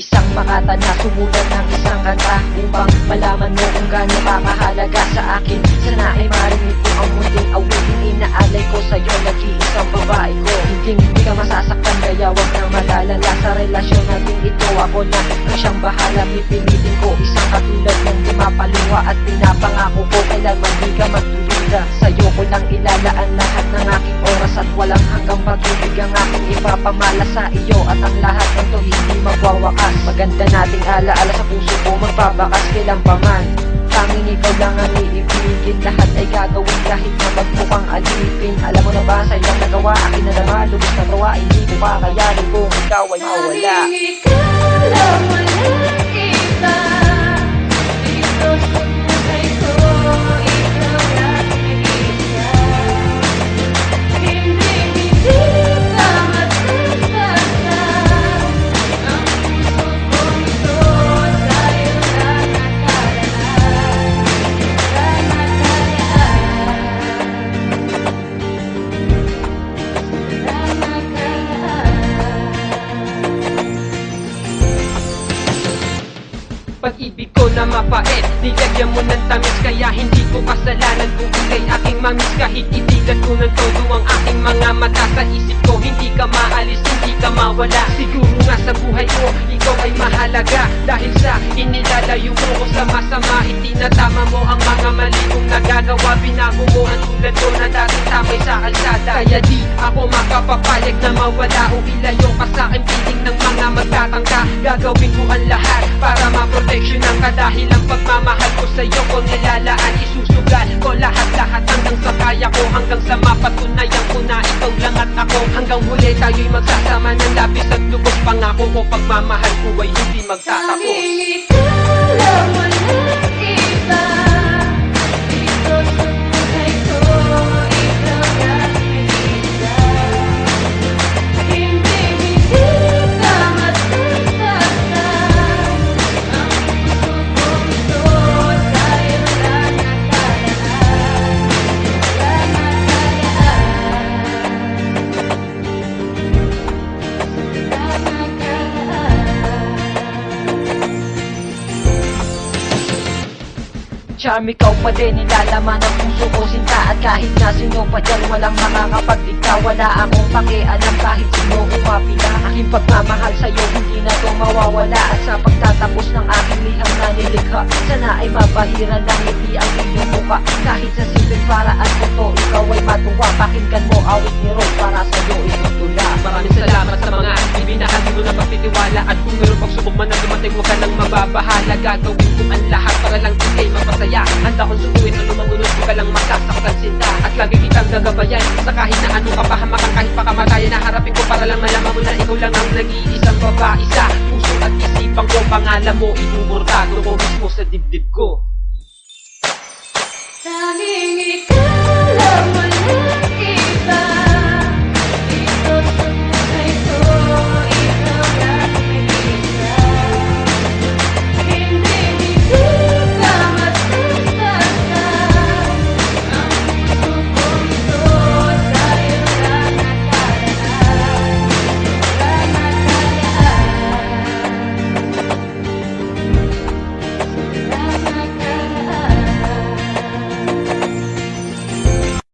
Isang makata na sumulat ng isang kanta upang malaman mo kung gaano kakahalaga sa akin. Sana ay marinig ko ang munting awiting inaalay ko sa'yo, nag-iisang babae ko. Hindi ka masasaktan kaya wag nang malalala sa relasyon natin ito. Ako na ang siyang bahala, pipilitin ko isang katulad ng di mapaluwa. At pinapangako ko kailanman di ka magdududa. Sa'yo ko lang ilalaan lahat ng aking oras at walang hanggang pag-ibig ang aking ipapamala sa iyo. At ang lahat ng to hindi magwawakas. Maganda nating alaala sa puso ko, magbabakas kailan pa man. Tanging ikaw lang ang iibigin, lahat ay gagawin kahit na magmukhang alipin. Alam mo na ba sa iyong nagawa, akin na naman lubos na tawa. Hindi ko kakayanin kung ikaw ay mawala. Ikaw lang walang iba dito sa buhay ko. Ikaw lang nag-iisa. Hindi ka matatagsan. Ang puso kong ito sa'yo lang nakalaan. Pag-ibig ko na mapait, nilagyan mo ng tamis, kaya hindi ko kasalanan kung ika'y aking mamis. Kahit itigan ko ng todo ang aking mga mata, sa isip ko hindi ka maalis, hindi ka mawala. Siguro nga sa buhay ko, ikaw ay mahalaga, dahil sa inilalayo mo ko sa masama. Itinatama mo ang mga mali kong nagagawa, binago mo ang tulad ko na dating tamay sa kalsada. Kaya di ako makapapayag na mawala o ilayo ka sa akin, piling ng mga magtatangka. Gagawin ko ang lahat para maproteksyonan ka, dahil ang pagmamahal ko sa'yo ko nilalaan. Isusugal ko lahat-lahat hanggang sa kaya ko, hanggang sa mapatunayan ko na ikaw lang at ako. Hanggang huli tayo'y magsasama ng labis at lubos. Pangako ko pagmamahal ko ay hindi magtatapos. Ikaw lang walang iba dito sa buhay ko. Ikaw lang nag-iisa. Hindi ka matatagsan. Ang puso kong ito sa'yo lang nakalaan. Charm, ikaw pa din, nilalaman ang puso ko sinta. At kahit na sino pa dyan, walang makakapagdikta. Wala akong pakialam kahit sino umapila. Aking pagmamahal sa'yo, hindi na to mawawala. At sa pagtatapos ng aking liham na nilikha, sana ay mapahira ng ngiti ang iyong muka. Kahit sa simpleng paraan ko to, ikaw ay matuwa. Pakinggan mo awit ni Rose, para sa'yo itutula. Maraming salamat sa mga ibinahagi mo na pagtitiwala. At kung mayroong pagsubok man na dumating, huwag ka nang mababahala. Gagawin ko ang lahat para lang ikay mapasaya. Handa kong sukuin ang lumangunod, huwag ka lang masasaktan sinta. At lagi kitang gagabayan sa kahit na anong kapahamakan, kahit pakamatayan. Naharapin ko para lang malaman mo na ikaw lang ang nag-iisang babae sa puso at isipan ko. Pangalan mo, inubortado ko mismo sa dibdib ko.